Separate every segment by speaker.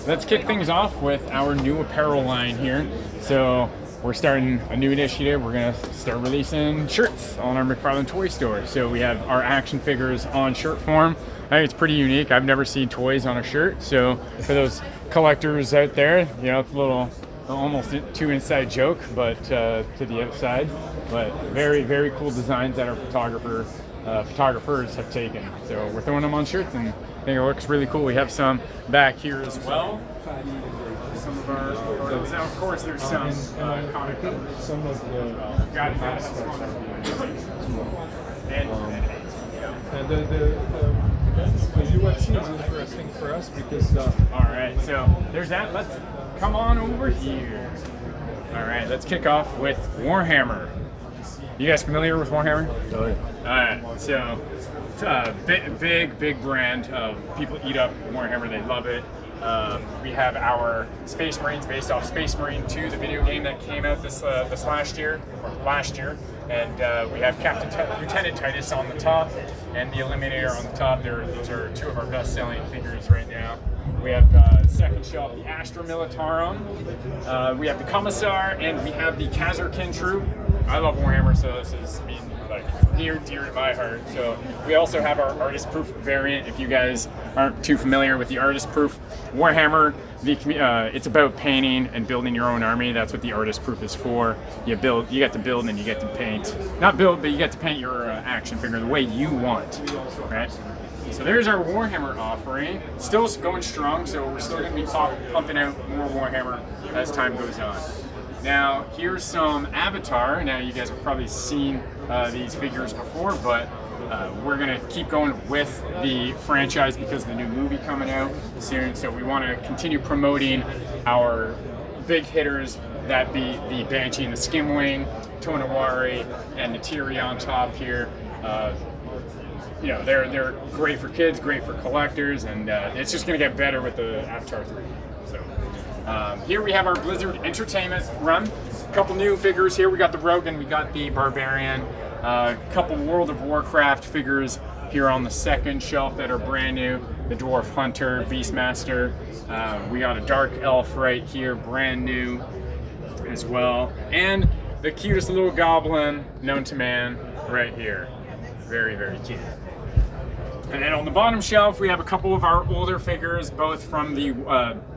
Speaker 1: let's kick things off with our new apparel line here. So we're starting a new initiative. We're gonna start releasing shirts on our McFarlane Toy store. So we have our action figures on shirt form. I think it's pretty unique. I've never seen toys on a shirt. So for those collectors out there, you know, it's a little almost too inside joke, but to the outside. But very, very cool designs that our photographers have taken. So we're throwing them on shirts, and I think it looks really cool. We have some back here as well. Some of our photos. Now, of course, there's some comic books.
Speaker 2: Some of the and the UFC is interesting for us because.
Speaker 1: All right, so there's that. Let's come on over here. All right, let's kick off with Warhammer. You guys familiar with Warhammer?
Speaker 2: Oh yeah.
Speaker 1: All right, so it's a big brand. People eat up Warhammer. They love it. We have our Space Marines based off Space Marine 2, the video game that came out this last year, and we have Lieutenant Titus on the top and the Eliminator on the top. Those are two of our best-selling figures right now. We have second shelf, the Astra Militarum. We have the Commissar, and we have the Kazarkin Troop. I love Warhammer, so this is near and dear to my heart. So we also have our artist proof variant. If you guys aren't too familiar with the artist proof, Warhammer, it's about painting and building your own army. That's what the artist proof is for. You get to build, and you get to paint. Not build, but you get to paint your action figure the way you want, right? So there's our Warhammer offering. Still going strong, so we're still going to be pumping out more Warhammer as time goes on. Now, here's some Avatar. Now, you guys have probably seen these figures before, but we're going to keep going with the franchise because of the new movie coming out soon. So we want to continue promoting our big hitters, that be the Banshee and the Skimwing, Tonawari, and the Tiri on top here. You know, they're great for kids, great for collectors, and it's just going to get better with the Avatar 3. So here we have our Blizzard Entertainment run. A couple new figures here. We got the Rogue and we got the Barbarian. A couple World of Warcraft figures here on the second shelf that are brand new. The Dwarf Hunter, Beastmaster. We got a Dark Elf right here, brand new as well. And the cutest little goblin known to man right here. Very, very cute. And then on the bottom shelf, we have a couple of our older figures, both from the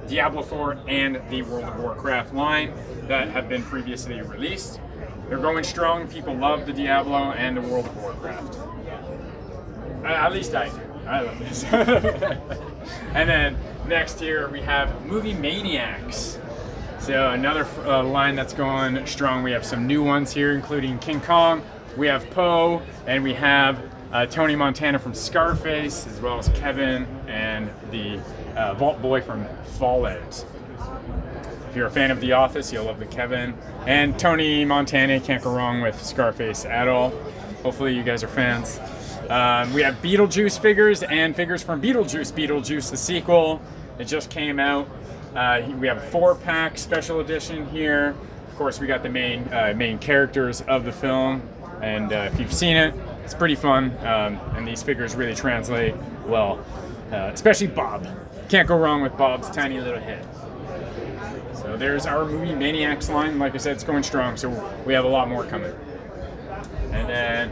Speaker 1: Diablo 4 and the World of Warcraft line that have been previously released. They're going strong. People love the Diablo and the World of Warcraft. At least I do. I love this. And then next here we have Movie Maniacs. So another line that's going strong. We have some new ones here, including King Kong. We have Poe, and we have Tony Montana from Scarface, as well as Kevin and the Vault Boy from Fallout. If you're a fan of The Office, you'll love the Kevin. And Tony Montana, can't go wrong with Scarface at all. Hopefully you guys are fans. We have Beetlejuice figures and figures from Beetlejuice the sequel. It just came out. We have a 4-pack special edition here. Of course, we got the main characters of the film. And if you've seen it, it's pretty fun, and these figures really translate well, especially Bob. Can't go wrong with Bob's tiny little head. So there's our Movie Maniacs line. Like I said, it's going strong, so we have a lot more coming. And then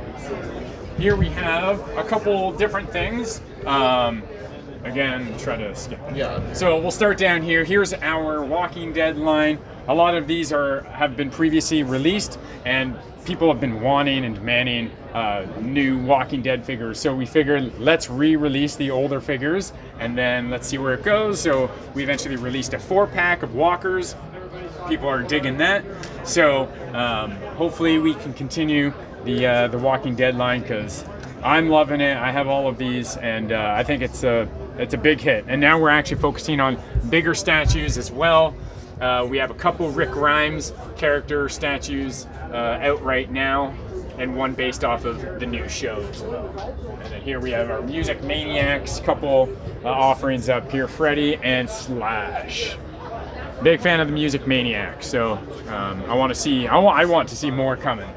Speaker 1: here we have a couple different things. Again, try to skip.
Speaker 2: Yeah.
Speaker 1: So we'll start down here. Here's our Walking Dead line. A lot of these have been previously released, and people have been wanting and demanding new Walking Dead figures. So we figured, let's re-release the older figures, and then let's see where it goes. So we eventually released a 4-pack of walkers. People are digging that. So hopefully we can continue the Walking Dead line, because I'm loving it. I have all of these, and I think it's a big hit. And now we're actually focusing on bigger statues as well. We have a couple Rick Grimes character statues out right now, and one based off of the new show as well. And then here we have our Music Maniacs, couple offerings up here, Freddy and Slash. Big fan of the Music Maniacs, so I want to see more coming.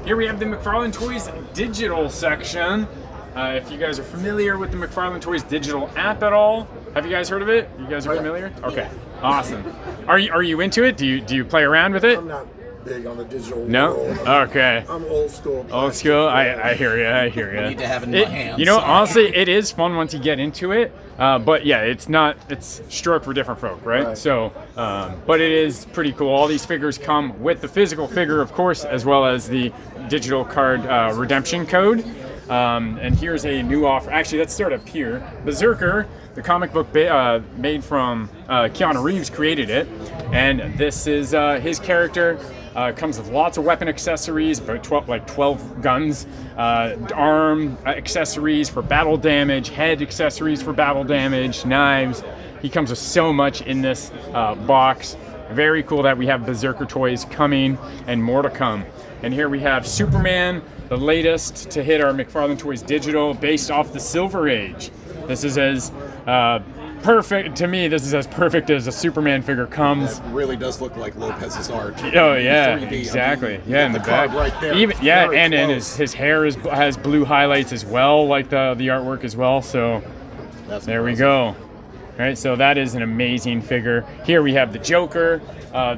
Speaker 1: Here we have the McFarlane Toys digital section. If you guys are familiar with the McFarlane Toys digital app at all, Have you guys heard of it? You guys are familiar? Okay, awesome. Are you into it? Do you play around with it?
Speaker 3: I'm not big on the digital
Speaker 1: No?
Speaker 3: world.
Speaker 1: Okay.
Speaker 3: I'm old school.
Speaker 1: Old school? I hear you. I hear you.
Speaker 4: I need to have it in my hands.
Speaker 1: You know, honestly, it is fun once you get into it. But yeah, it's stroke for different folk, right? So, but it is pretty cool. All these figures come with the physical figure, of course, as well as the digital card redemption code. And here's a new offer. Actually, let's start up here. Berserker, the comic book made from Keanu Reeves created it. And this is his character. Comes with lots of weapon accessories, about 12 guns, arm accessories for battle damage, head accessories for battle damage, knives. He comes with so much in this box. Very cool that we have Berserker toys coming and more to come. And here we have Superman, the latest to hit our McFarlane Toys digital, based off the Silver Age. This is as perfect, to me, this is as perfect as a Superman figure comes.
Speaker 4: It really does look like Lopez's art.
Speaker 1: Oh yeah,
Speaker 4: 3D.
Speaker 1: exactly.
Speaker 4: I mean,
Speaker 1: Yeah, in the back.
Speaker 4: right there.
Speaker 1: Even yeah,
Speaker 4: Very
Speaker 1: and
Speaker 4: close.
Speaker 1: his hair has blue highlights as well, like the artwork as well. So
Speaker 4: That's
Speaker 1: there we
Speaker 4: impressive.
Speaker 1: go. All right, so that is an amazing figure. Here we have the Joker.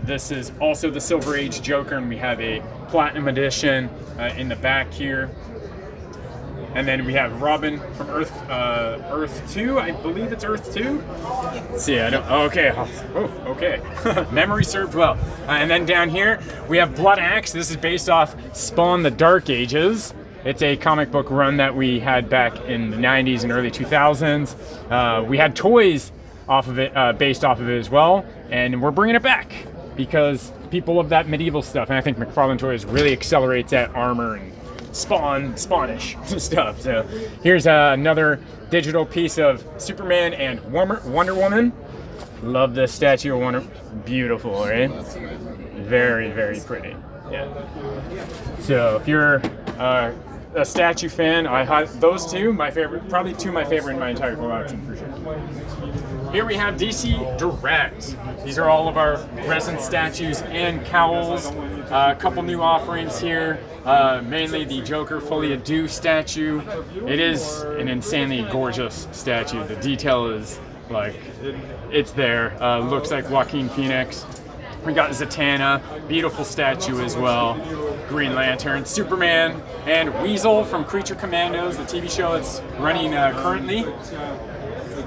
Speaker 1: This is also the Silver Age Joker, and we have a Platinum Edition in the back here. And then we have Robin from Earth 2. I believe it's Earth 2. Let's see, I don't. Okay. Oh, okay. Memory served well. And then down here we have Blood Axe. This is based off Spawn: The Dark Ages. It's a comic book run that we had back in the 90s and early 2000s. We had toys off of it, based off of it as well, and we're bringing it back because people love that medieval stuff, and I think McFarlane Toys really accelerates that armor and Spawnish stuff. So here's another digital piece of Superman and Wonder Woman. Love this statue of Wonder. Beautiful, right? Very, very pretty. Yeah. So if you're a statue fan, those two, my favorite, probably two of my favorite in my entire collection for sure. Here we have DC Direct. These are all of our resin statues and cowls. A couple new offerings here. Mainly the Joker Fully Ado statue. It is an insanely gorgeous statue. The detail is like, it's there. Looks like Joaquin Phoenix. We got Zatanna, beautiful statue as well. Green Lantern, Superman, and Weasel from Creature Commandos, the TV show that's running currently.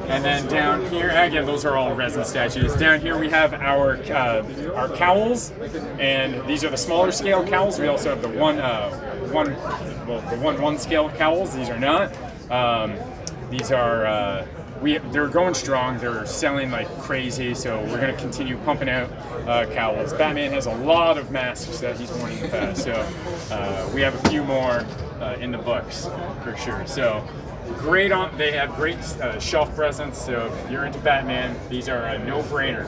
Speaker 1: And then down here, again, those are all resin statues. Down here we have our cowls, and these are the smaller scale cowls. We also have the one scale cowls. These are not. These are they're going strong. They're selling like crazy, so we're gonna continue pumping out cowls. Batman has a lot of masks that he's worn in the past, so we have a few more in the books for sure. So. They have great shelf presence, so if you're into Batman, these are a no-brainer.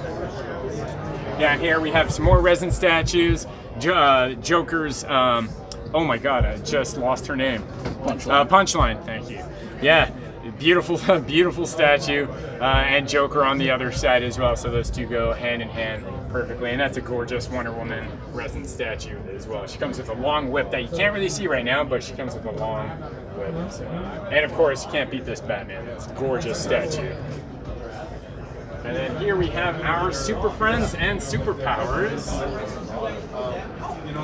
Speaker 1: Down here we have some more resin statues. Joker's, oh my god, I just lost her name. Punchline, thank you. Yeah, beautiful, beautiful statue, and Joker on the other side as well, so those two go hand in hand perfectly, and that's a gorgeous Wonder Woman resin statue as well. She comes with a long whip that you can't really see right now, but she comes with a long whip. So. And of course, you can't beat this Batman. It's a gorgeous statue. And then here we have our Super Friends and Superpowers.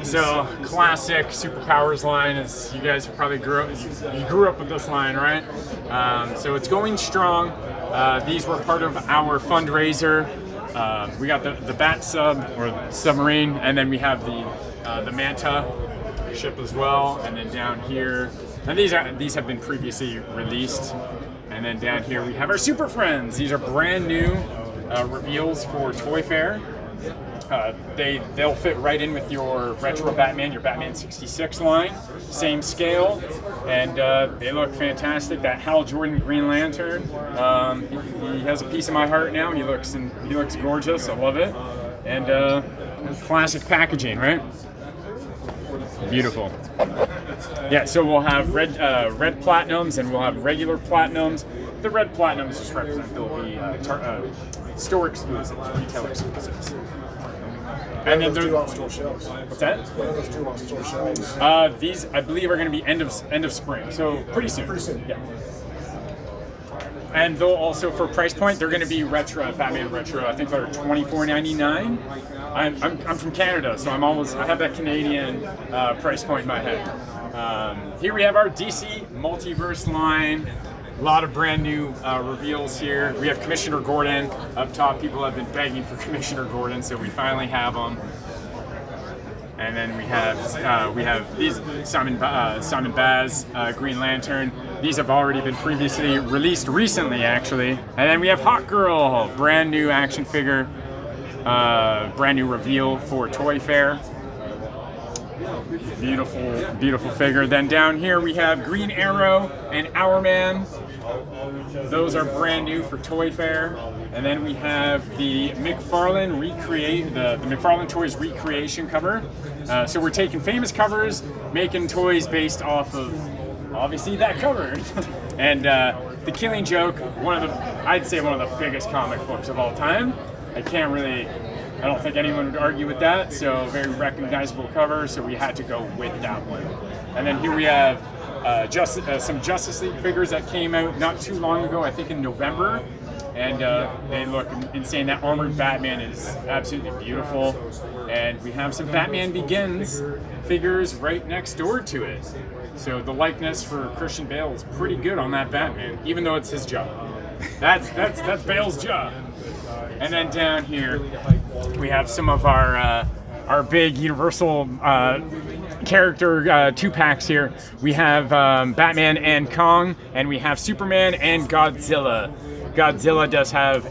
Speaker 1: So, classic Superpowers line is, you guys probably you grew up with this line, right? So it's going strong. These were part of our fundraiser. We got the Bat Sub, or the submarine, and then we have the Manta ship as well. And then down here, and these have been previously released. And then down here we have our Super Friends. These are brand new reveals for Toy Fair. They'll fit right in with your retro Batman, your Batman 66 line, same scale, and they look fantastic. That Hal Jordan Green Lantern, he has a piece of my heart now. He looks gorgeous. I love it, and classic packaging, right? Beautiful. Yeah, so we'll have red platinums and we'll have regular platinums. The red platinums just represent they'll be store exclusives, retail exclusives. And then
Speaker 3: those on store shelves.
Speaker 1: What's that?
Speaker 3: When are those due on store shelves?
Speaker 1: These I believe are going to be end of spring, so pretty soon.
Speaker 3: Pretty soon.
Speaker 1: Yeah. and they'll also, for price point, they're going to be retro, Batman retro. I think they're $24.99. I'm from Canada, so I have that Canadian price point in my head. Here we have our DC multiverse line. A lot of brand new reveals here. We have Commissioner Gordon up top. People have been begging for Commissioner Gordon, so we finally have him. And then we have these Simon Baz, Green Lantern. These have already been previously released recently, actually. And then we have Hawk Girl, brand new action figure, brand new reveal for Toy Fair. Beautiful, beautiful figure. Then down here we have Green Arrow and Hourman. Those are brand new for Toy Fair. And then we have the McFarlane the McFarlane Toys recreation cover. So we're taking famous covers, making toys based off of obviously that cover. And The Killing Joke, I'd say one of the biggest comic books of all time. I don't think anyone would argue with that. So very recognizable cover. So we had to go with that one. And then here we have some Justice League figures that came out not too long ago, I think in November. And they look insane. That armored Batman is absolutely beautiful. And we have some Batman Begins figures right next door to it. So the likeness for Christian Bale is pretty good on that Batman, even though it's his job. That's Bale's job. And then down here, we have some of our big Universal character 2-packs here. We have Batman and Kong, and we have Superman and Godzilla. Godzilla does have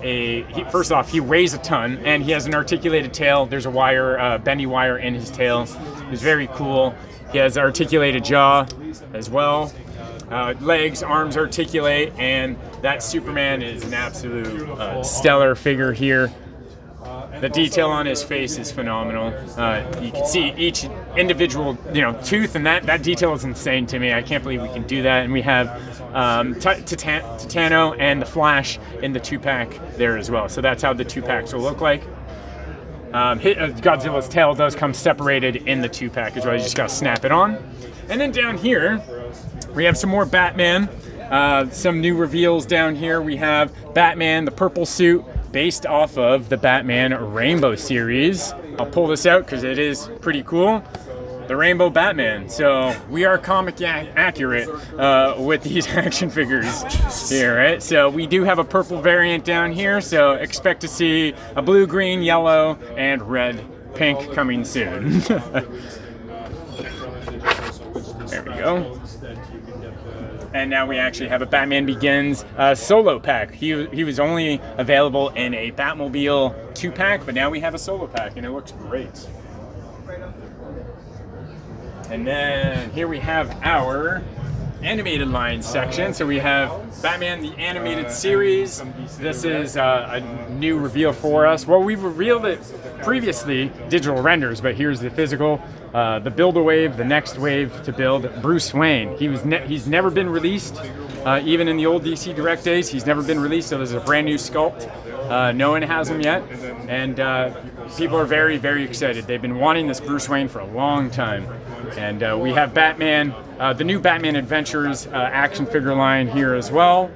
Speaker 1: first off, he weighs a ton, and he has an articulated tail. There's a bendy wire in his tail. It's very cool. He has articulated jaw as well. Legs, arms articulate, and that Superman is an absolute stellar figure here. The detail on his face is phenomenal. You can see each individual, tooth, and that detail is insane to me. I can't believe we can do that. And we have Titano and the Flash in the 2-pack there as well. So that's how the 2-packs will look like. Godzilla's tail does come separated in the 2-pack as well. You just gotta snap it on. And then down here, we have some more Batman. Some new reveals down here. We have Batman, the purple suit, based off of the Batman Rainbow series. I'll pull this out because it is pretty cool. The Rainbow Batman. So we are comic accurate with these action figures here, right? So we do have a purple variant down here. So expect to see a blue, green, yellow, and red, pink coming soon. There we go. And now we actually have a Batman Begins solo pack. He was only available in a Batmobile 2-pack, but now we have a solo pack, and it looks great. And then here we have our animated line section. So we have Batman the Animated Series. This is a new reveal for us. Well, we've revealed it previously, digital renders, but here's the physical. The Build-A-Wave, the next wave to build Bruce Wayne. He's never been released, even in the old DC Direct days. He's never been released, so there's a brand new sculpt. No one has him yet, and people are very, very excited. They've been wanting this Bruce Wayne for a long time. And we have Batman, the new Batman Adventures action figure line here as well.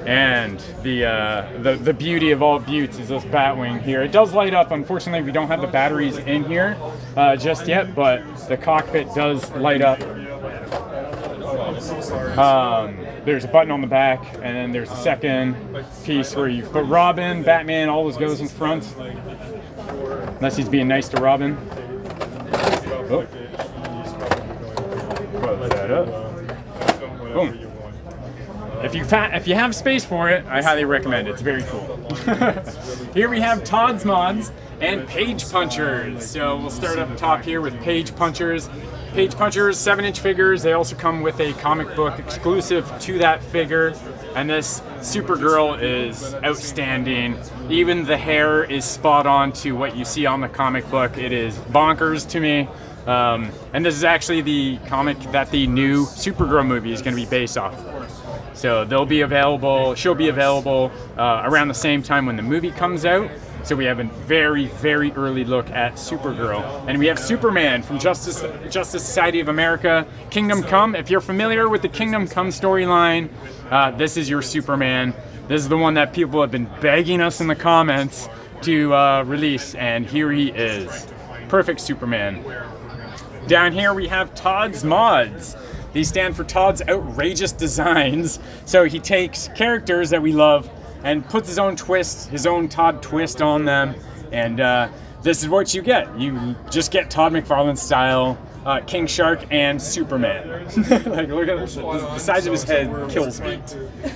Speaker 1: And the beauty of all beauties is this Batwing here. It does light up. Unfortunately, we don't have the batteries in here just yet, but the cockpit does light up. There's a button on the back, and then there's a second piece where you put Robin, Batman, always goes in front. Unless he's being nice to Robin. Oh. Close that up. Boom. If you have space for it, I highly recommend it. It's very cool. Here we have Todd's Mods and Page Punchers. So we'll start up top here with Page Punchers. Page Punchers, 7-inch figures. They also come with a comic book exclusive to that figure. And this Supergirl is outstanding. Even the hair is spot on to what you see on the comic book. It is bonkers to me. And this is actually the comic that the new Supergirl movie is going to be based off of. So she'll be available around the same time when the movie comes out. So we have a very, very early look at Supergirl. And we have Superman from Justice Society of America, Kingdom Come. If you're familiar with the Kingdom Come storyline, this is your Superman. This is the one that people have been begging us in the comments to release, and here he is. Perfect Superman. Down here we have Todd's Mods. These stand for Todd's Outrageous Designs. So he takes characters that we love and puts his own twist, his own Todd twist on them. And this is what you get. You just get Todd McFarlane style King Shark and Superman. Like, look at the size of his head kills me.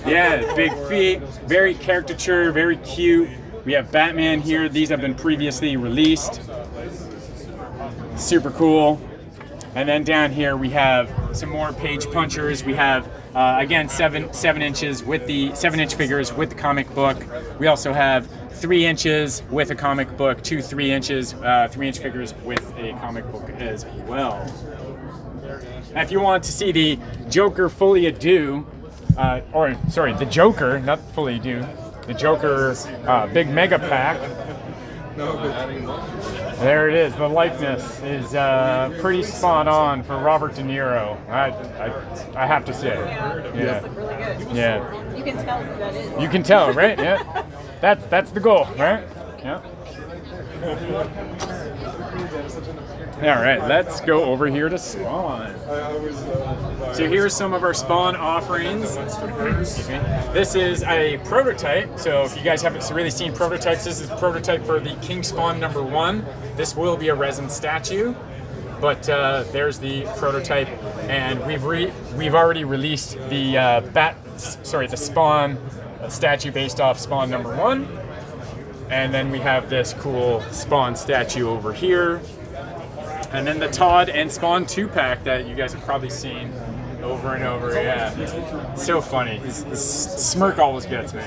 Speaker 1: Yeah, big feet, very caricature, very cute. We have Batman here. These have been previously released. Super cool. And then down here we have some more page punchers. We have again 7 inches with the 7-inch figures with the comic book. We also have 3 inches with a comic book, 2 3-inches, 3-inch figures with a comic book as well. Now, if you want to see the Joker fully ado, the Joker, not fully ado, the Joker big mega pack. There it is. The likeness is pretty spot on for Robert De Niro. I have to say. Yeah.
Speaker 5: Look really good.
Speaker 1: Yeah.
Speaker 5: You can tell who that is.
Speaker 1: You can tell, right? Yeah. That's the goal, right? Yeah. All right, let's go over here to Spawn. So here's some of our Spawn offerings. Excuse me. This is a prototype. So if you guys haven't really seen prototypes, this is a prototype for the King Spawn #1. This will be a resin statue, but there's the prototype, and we've already released the the Spawn statue based off Spawn #1, and then we have this cool Spawn statue over here. And then the Todd and Spawn 2-pack that you guys have probably seen over and over. Yeah, so funny. His smirk always gets me.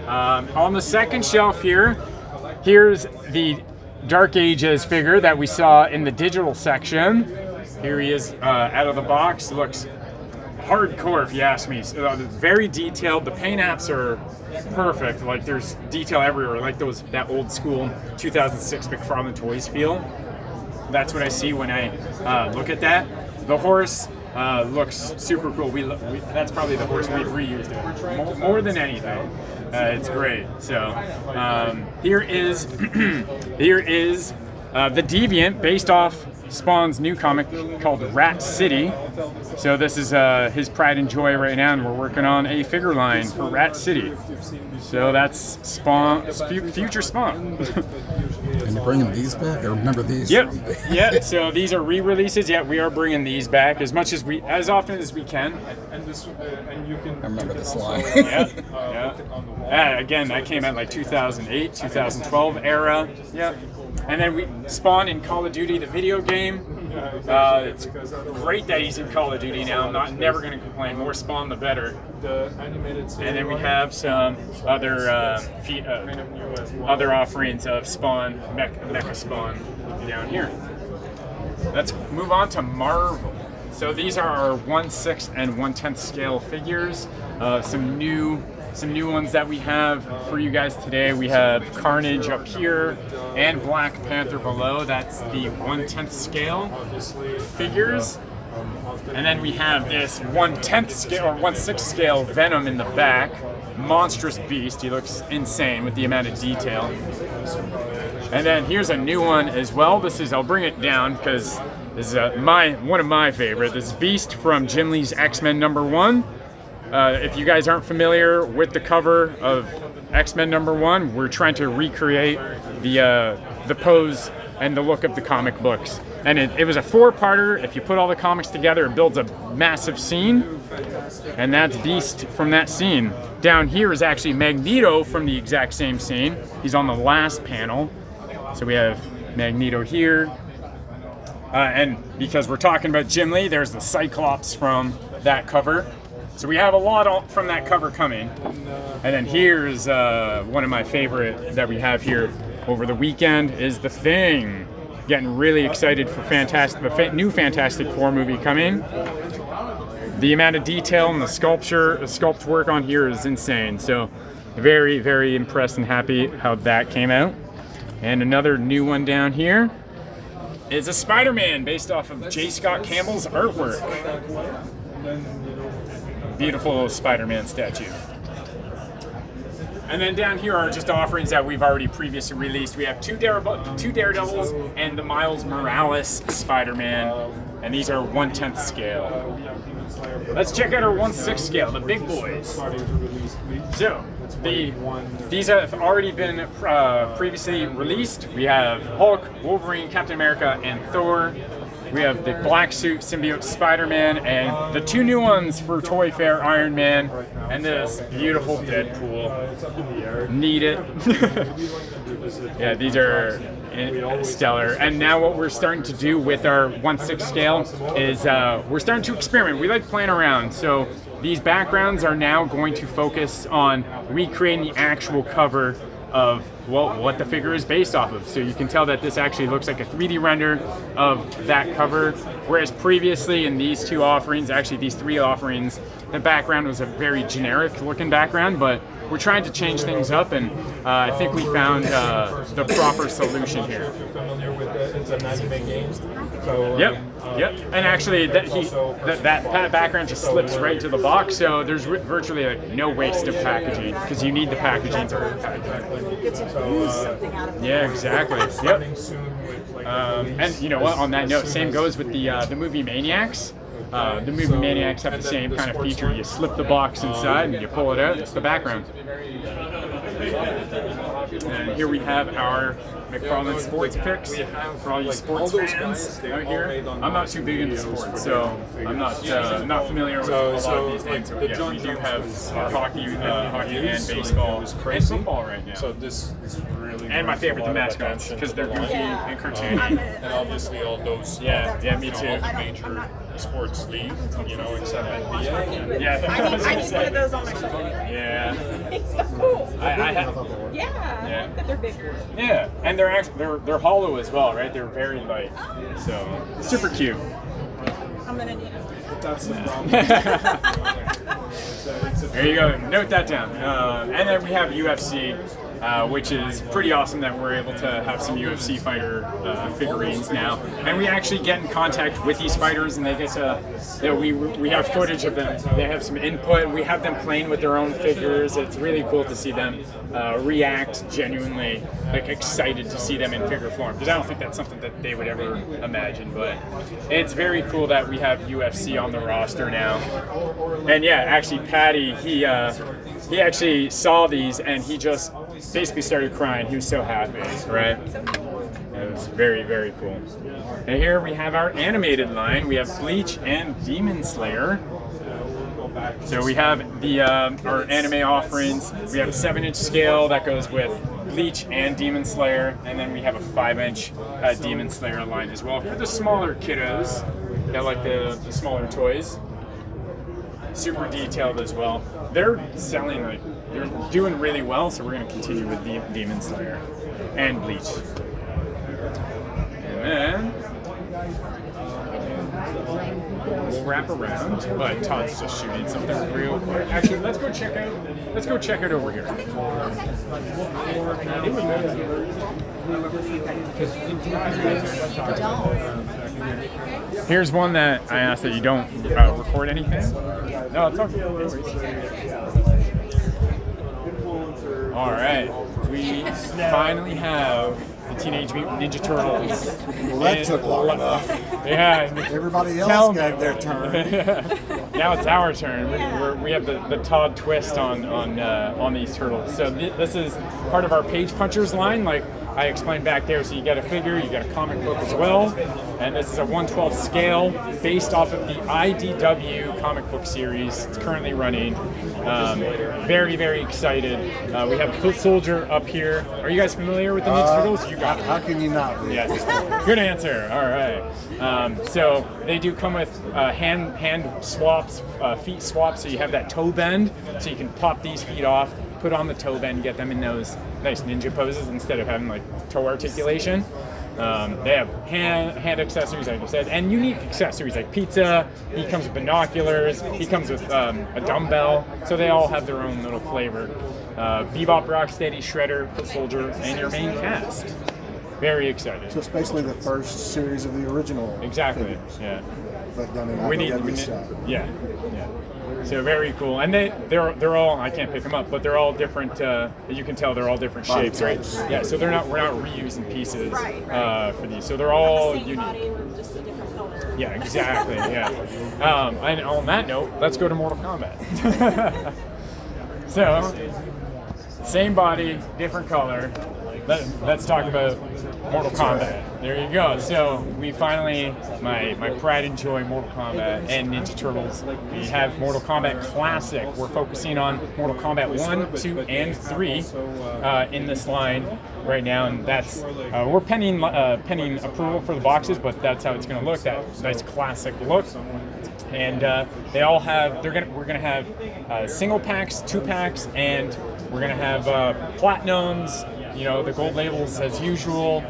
Speaker 1: On the second shelf here's the Dark Ages figure that we saw in the digital section. Here he is out of the box. Looks hardcore, if you ask me. So, very detailed. The paint apps are perfect. Like, there's detail everywhere. Like that old school 2006 McFarlane Toys feel. That's what I see when I look at that. The horse looks super cool. That's probably the horse we've reused it more than anything. It's great. So here is the Deviant based off Spawn's new comic called Rat City. So this is his pride and joy right now, and we're working on a figure line for Rat City. So that's Spawn, future Spawn.
Speaker 4: And you're bringing these back? I remember these.
Speaker 1: Yep. Yeah. So these are re-releases. Yeah, we are bringing these back as often as we can.
Speaker 2: And you can.
Speaker 4: I remember this line.
Speaker 1: Yeah. Again, that came out like 2008, 2012 era. Yeah. And then we Spawn in Call of Duty, the video game. It's great that he's in Call of Duty now. I'm never going to complain. More Spawn, the better. And then we have some other other offerings of Spawn, Mecha Spawn down here. Let's move on to Marvel. So these are our 1/6 and 1/10 scale figures. Some new ones that we have for you guys today. We have Carnage up here and Black Panther below. That's the 1/10 scale figures. And then we have this 1/10 scale or 1/6 scale Venom in the back. Monstrous beast. He looks insane with the amount of detail. And then here's a new one as well. I'll bring it down because this is one of my favorite. This Beast from Jim Lee's X-Men #1. If you guys aren't familiar with the cover of X-Men #1, we're trying to recreate the pose and the look of the comic books. And it was a 4-parter. If you put all the comics together, it builds a massive scene. And that's Beast from that scene. Down here is actually Magneto from the exact same scene. He's on the last panel. So we have Magneto here. And because we're talking about Jim Lee, there's the Cyclops from that cover. So we have a lot from that cover coming. And then here's one of my favorite that we have here over the weekend is The Thing. Getting really excited for the new Fantastic Four movie coming. The amount of detail and the sculpt work on here is insane. So very, very impressed and happy how that came out. And another new one down here is a Spider-Man based off of J. Scott Campbell's artwork. Beautiful Spider-Man statue. And then down here are just offerings that we've already previously released. We have two Daredevils and the Miles Morales Spider-Man, and these are 1/10 scale. Let's check out our 1/6 scale, the big boys. So, these have already been previously released. We have Hulk, Wolverine, Captain America, and Thor. We have the black suit symbiote Spider-Man, and the two new ones for Toy Fair, Iron Man, and this beautiful Deadpool. Need it. Yeah, these are stellar. And now what we're starting to do with our 1/6 scale is we're starting to experiment. We like playing around. So these backgrounds are now going to focus on recreating the actual cover of what the figure is based off of. So you can tell that this actually looks like a 3D render of that cover, whereas previously in these two offerings, actually these three offerings, the background was a very generic looking background, but we're trying to change things up, and I think we found the proper solution here.
Speaker 2: It's an anime game. So,
Speaker 1: Yep. And actually, that background just slips right into the box, so there's virtually like no waste of packaging because you need the packaging to
Speaker 5: Get to use something out of it.
Speaker 1: Yeah, exactly. Yep. And you know what? On that note, same goes with the movie Maniacs. The movie Maniacs have the same kind of feature. You slip the box inside and you pull it out. It's the background. And here we have our McFarlane sports picks for all you sports fans out here. I'm not too big into sports, so I'm not familiar with a lot of these names. But yeah, we do have hockey and baseball and football right now.
Speaker 6: So this is really
Speaker 1: And my favorite, the mascots, because they're goofy and cartoony.
Speaker 6: and obviously all those
Speaker 1: Yeah, me too.
Speaker 6: all the major sports league, except NBA.
Speaker 1: Yeah,
Speaker 5: I need one of those on my shoulder.
Speaker 1: Yeah.
Speaker 5: It's so cool.
Speaker 1: I have.
Speaker 5: Yeah, I like that they're bigger.
Speaker 1: Yeah, and they're actually they're hollow as well, right? They're very light, so super cute.
Speaker 5: I'm gonna need them.
Speaker 2: That's the problem.
Speaker 1: There you go. Note that down. And then we have UFC, which is pretty awesome that we're able to have some UFC fighter figurines now. And we actually get in contact with these fighters, and they get to, we have footage of them. They have some input. We have them playing with their own figures. It's really cool to see them react genuinely, excited to see them in figure form. Because I don't think that's something that they would ever imagine. But it's very cool that we have UFC on the roster now. And yeah, actually, Patty, he actually saw these and he just basically started crying. He was so happy, right? It was very, very cool. And here we have our animated line. We have Bleach and Demon Slayer. So we have the our anime offerings. We have a 7-inch scale that goes with Bleach and Demon Slayer, and then we have a 5-inch Demon Slayer line as well for the smaller kiddos that like the smaller toys. Super detailed as well. They're selling they're doing really well, so we're going to continue with Demon Slayer and Bleach. And then we'll wrap around, but Todd's just shooting something real quick. Actually, let's go check out over here. Here's one that I asked that you don't record anything. No, it's okay. All right, we finally have the Teenage Mutant Ninja Turtles.
Speaker 3: Well, that took long enough.
Speaker 1: Yeah.
Speaker 3: Everybody else got their turn.
Speaker 1: Now it's our turn. We have the Todd twist on these turtles. So this is part of our Page Punchers line, like I explained back there. So you get a figure, you get a comic book as well, and this is a 1/12 scale based off of the IDW comic book series. It's currently running. Very, very excited. We have Foot Soldier up here. Are you guys familiar with the Ninja Turtles? You got it.
Speaker 3: How can you not be?
Speaker 1: Yes. Good answer. All right. So they do come with hand swaps, feet swaps. So you have that toe bend, so you can pop these feet off, put on the toe bend, get them in those nice ninja poses instead of having like toe articulation. They have hand accessories, like I said, and unique accessories like pizza. He comes with binoculars. He comes with a dumbbell. So they all have their own little flavor. Bebop, Rocksteady, Shredder, Foot Soldier, and your main cast. very excited.
Speaker 3: So it's basically the first series of the original.
Speaker 1: Exactly.
Speaker 3: figures,
Speaker 1: Yeah.
Speaker 3: but done in
Speaker 1: We need.
Speaker 3: IWC style.
Speaker 1: Yeah. Yeah. So very cool, and they're all, I can't pick them up, but they're all different. You can tell they're all different
Speaker 3: Body
Speaker 1: shapes, right?
Speaker 3: types.
Speaker 1: Yeah. So we're not reusing pieces
Speaker 5: Right.
Speaker 1: for these. So they're all
Speaker 5: the same
Speaker 1: unique.
Speaker 5: body with just a different color.
Speaker 1: Yeah, exactly. Yeah. And on that note, let's go to Mortal Kombat. So, same body, different color. Let's talk about Mortal Kombat. There you go. So we finally, my pride and joy, Mortal Kombat and Ninja Turtles. We have Mortal Kombat Classic. We're focusing on Mortal Kombat 1, 2, and 3 in this line right now, and that's we're pending approval for the boxes, but that's how it's going to look. That nice classic look. And they all have. We're gonna have single packs, 2 packs, and we're gonna have platinums. You know, the gold labels as usual.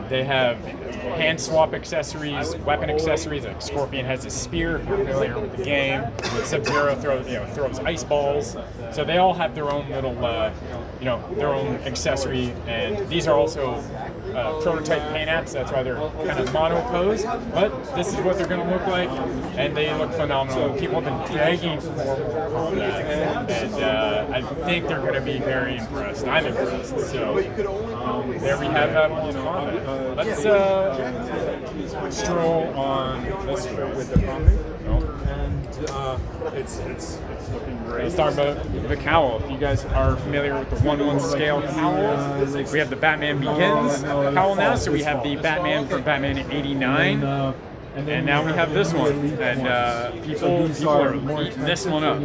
Speaker 1: They have hand swap accessories, weapon accessories. Like Scorpion has a spear, if you're familiar with the game. Sub-Zero throws ice balls. So they all have their own little, their own accessory. And these are also prototype paint apps. That's why they're kind of mono pose. But this is what they're going to look like, and they look phenomenal. People have been begging for more Kombat, and I think they're going to be very impressed. I'm impressed. So there we have that Mortal Kombat. Let's stroll on this way with the comic.
Speaker 6: It's looking great.
Speaker 1: Let's talk about the Cowl. If you guys are familiar with the 1/1 scale Cowls, we have the Batman Begins Cowl now. So we have the Batman from Batman '89, and now we have this one. And people are eating this one up.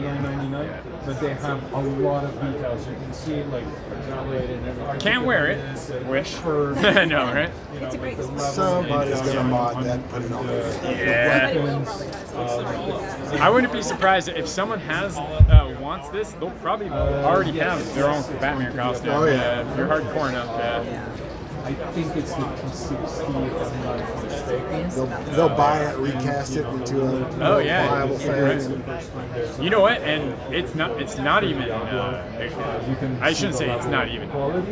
Speaker 2: But they have a lot of details. You can see like articulated and everything.
Speaker 1: Can't wear it. Wish. I know, right?
Speaker 5: It's a great design.
Speaker 3: Somebody's gonna mod that and put it on there.
Speaker 1: Yeah.
Speaker 5: Somebody will probably does it.
Speaker 1: I wouldn't be surprised if someone wants this. They'll probably already have their own Batman costume.
Speaker 3: Oh, yeah.
Speaker 1: If you're hardcore enough. Yeah.
Speaker 2: I think it's the P60 if I'm not mistaken.
Speaker 3: They'll buy it, recast it into a viable thing.
Speaker 1: You know what? And it's not even. I shouldn't say it's not even.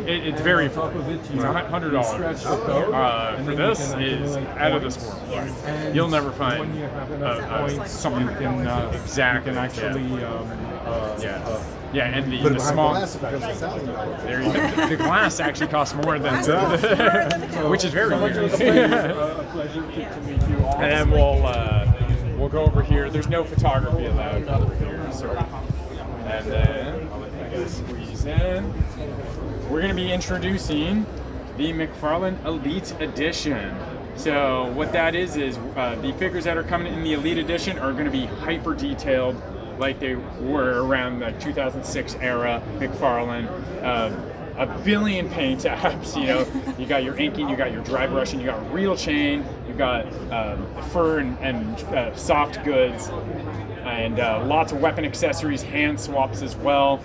Speaker 1: It's very. It's $100. For this is out of this world. You'll never find something exact and actually. Yeah, and
Speaker 3: Put it
Speaker 1: the
Speaker 3: behind
Speaker 1: small.
Speaker 3: glass, it becomes a thousand.
Speaker 1: There you go. The glass actually costs more than which is very weird.
Speaker 6: A pleasure to meet you all.
Speaker 1: And then we'll go over here. There's no photography allowed over here, so. And then I gotta squeeze in. We're gonna be introducing the McFarlane Elite Edition. So what that is the figures that are coming in the Elite Edition are going to be hyper detailed, like they were around the 2006 era. McFarlane, a billion paint apps. You know, you got your inking, you got your dry brushing, you got reel chain, you got fur and soft goods, and lots of weapon accessories, hand swaps as well.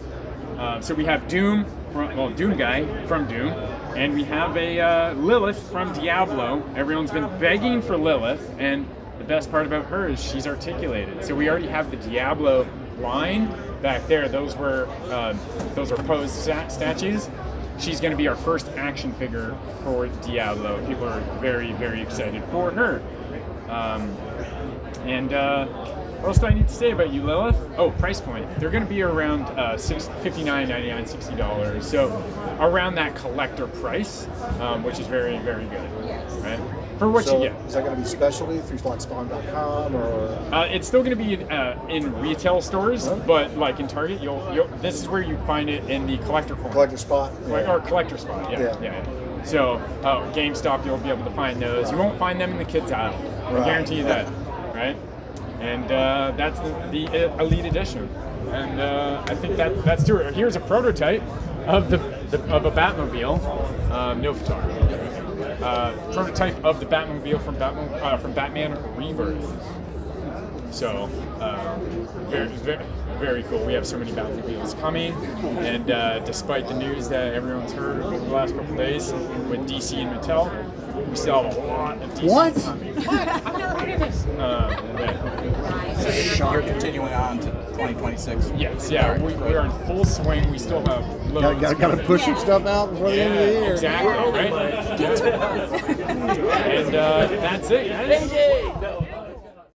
Speaker 1: So we have Doom Guy from Doom. And we have a Lilith from Diablo. Everyone's been begging for Lilith, and the best part about her is she's articulated. So we already have the Diablo line back there. Those are posed statues. She's going to be our first action figure for Diablo. People are very, very excited for her. What else do I need to say about you, Lilith? Oh, price point. They're going to be around $59.99, $60. So around that collector price, which is very, very good.
Speaker 5: Yes.
Speaker 1: Right? For what you get.
Speaker 3: Is that going to be specialty through like spawn.com or?
Speaker 1: It's still going to be in retail stores, but like in Target, this is where you find it in the collector corner.
Speaker 3: Collector spot?
Speaker 1: Or collector spot, yeah. So GameStop, you'll be able to find those. You won't find them in the kids' aisle. I guarantee you that, right? And that's the Elite Edition, and I think that's true. Here's a prototype of a Batmobile. No photography. Prototype of the Batmobile from Batman Rebirth. So very, very, very cool. We have so many Batmobiles coming, and despite the news that everyone's heard over the last couple of days with DC and Mattel, we still have a lot of decent.
Speaker 4: What?
Speaker 1: I've never heard of this.
Speaker 7: You're continuing on to 2026.
Speaker 1: Yes, yeah, we are in full swing. We still have loads.
Speaker 3: Got to push some stuff out before the end of the year.
Speaker 1: Exactly, right? And that's it, guys.